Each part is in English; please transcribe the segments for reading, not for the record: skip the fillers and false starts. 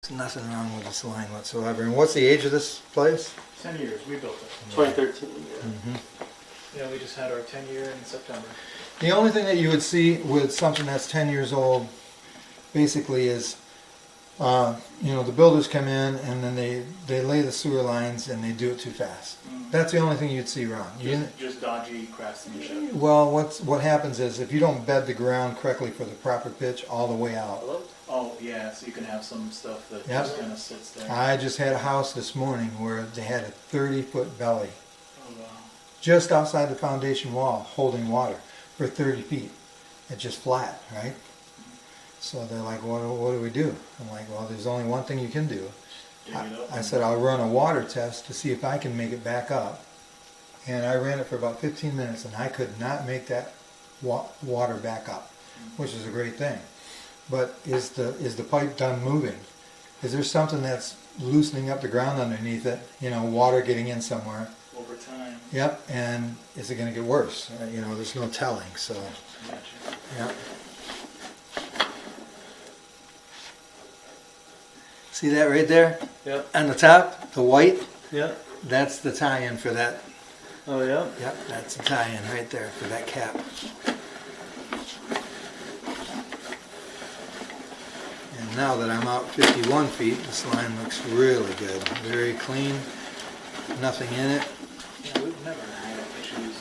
There's nothing wrong with this line whatsoever. And what's the age of this place? 10 years, we built it. 2013. Mm-hmm. Yeah, we just had our 10 year in September. The only thing that you would see with something that's 10 years old basically is, the builders come in and then they lay the sewer lines and they do it too fast. That's the only thing you'd see wrong. Just dodgy craftsmanship. Well, what happens is if you don't bed the ground correctly for the proper pitch all the way out. Oh, yeah, so you can have some stuff that Yep. just kind of sits there. I just had a house this morning where they had a 30-foot belly Oh, wow. just outside the foundation wall holding water for 30 feet. It's just flat, right? So they're like, what do we do? I'm like, well, there's only one thing you can do. Dig it up. I said, I'll run a water test to see if I can make it back up. And I ran it for about 15 minutes and I could not make that water back up, which is a great thing. But is the pipe done moving? Is there something that's loosening up the ground underneath it? Water getting in somewhere. Over time. Yep, and is it going to get worse? There's no telling, so, Gotcha. yeah. See that right there? Yep. On the top, the white, Yep. that's the tie-in for that. Oh, yeah. Yep, that's the tie-in right there for that cap. And now that I'm out 51 feet, this line looks really good. Very clean, nothing in it. Yeah, we've never had issues.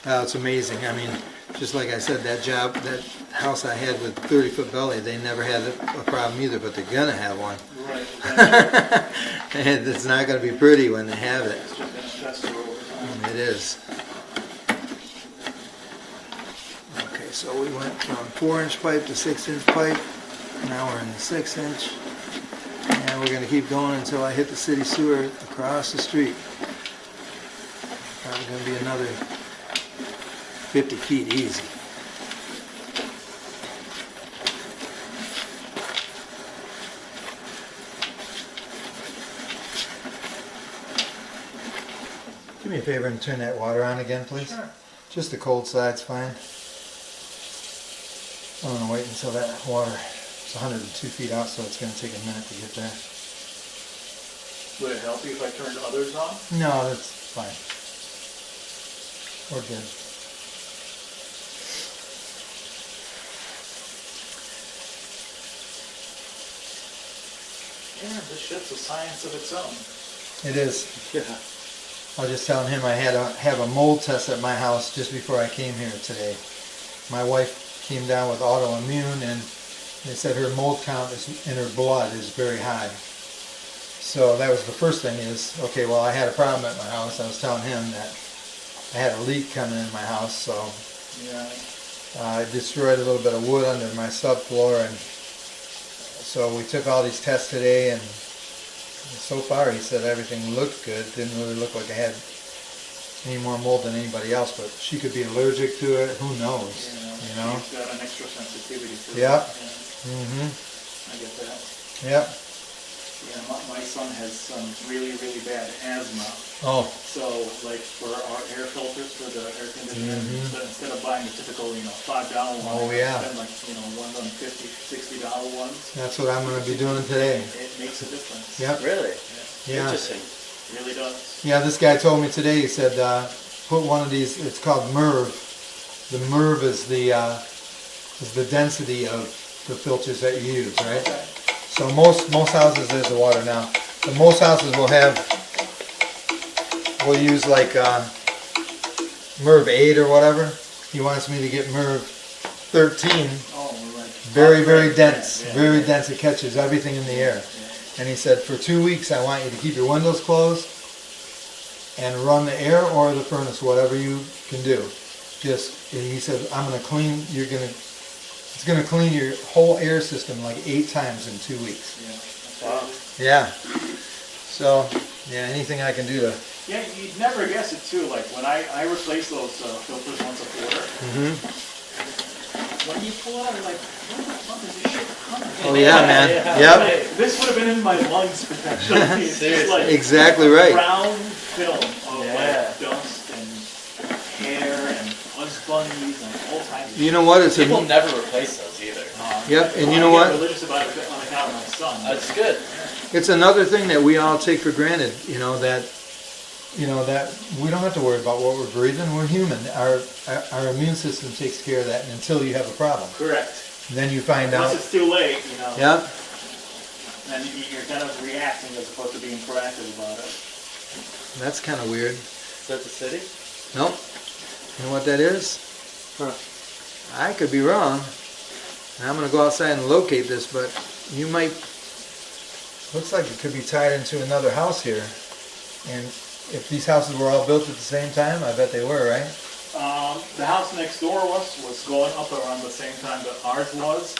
It's amazing. I mean, just like I said, that house I had with 30-foot belly, they never had a problem either, but they're going to have one. Right. And it's not going to be pretty when they have it. It's just been a stressor over time. It is. Okay, so we went from 4-inch pipe to 6-inch pipe. Now we're in the 6-inch. And we're going to keep going until I hit the city sewer across the street. Probably going to be another 50 feet easy. Do me a favor and turn that water on again, please. Sure. Just the cold side's fine. I'm going to wait until that water is 102 feet out, so it's going to take a minute to get there. Would it help you if I turned others on? No, that's fine. We're good. Yeah, this ship's a science of its own. It is. Yeah. I was just telling him I had to have a mold test at my house just before I came here today. My wife came down with autoimmune and they said her mold count in her blood is very high. So that was the first thing is, okay, well I had a problem at my house. I was telling him that I had a leak coming in my house, so Yeah. I destroyed a little bit of wood under my subfloor, and so we took all these tests today, and so far he said everything looked good. Didn't really look like I had any more mold than anybody else, but she could be allergic to it. Who knows? She's got an extra sensitivity to Yep. it. Mm-hmm. I get that. Yep. Yeah, my son has some really, really bad asthma. Oh. So, like for our air filters for the air conditioner, Mhm. so instead of buying the typical, $5 one, Oh, I yeah. spend like, one of them $50, $60 ones. That's what I'm going to be doing today. It makes a difference. Yep. Really? Yeah. Interesting. It really does. Yeah, this guy told me today, he said, put one of these, it's called MERV. The MERV is the density of the filters that you use, right? Okay. So most houses, there's the water now. But most houses will use like MERV 8 or whatever. He wants me to get MERV 13. Oh, right. Very, very Yeah, dense. yeah, Very yeah. dense. It catches everything in the air. Yeah. And he said, for 2 weeks, I want you to keep your windows closed and run the air or the furnace, whatever you can do. He said, it's going to clean your whole air system like 8 times in 2 weeks. Yeah. Wow. Yeah. So, yeah, anything I can do to... Yeah, you'd never guess it too. Like when I replace those filters once a quarter, when you pull out, you're like, where the fuck is this shit coming from? Oh, yeah, man. Yeah. Yep. This would have been in my lungs potentially. It's just like Exactly right. brown film of Yeah. like dust and hair and fuzz bunnies and all kinds of You know what? It's People a... never replace those either. Yep, and you I know get what? religious about it on account out my son. That's good. It's another thing that we all take for granted, that we don't have to worry about what we're breathing. We're human. Our immune system takes care of that until you have a problem. Correct. And then you find Once out. it's too late, Yep. then you're kind of reacting as opposed to being proactive about it. That's kind of weird. Is that the city? Nope. You know what that is? Huh. I could be wrong. And I'm going to go outside and locate this, but you might. Looks like it could be tied into another house here. And if these houses were all built at the same time, I bet they were, right? The house next door was going up around the same time that ours was.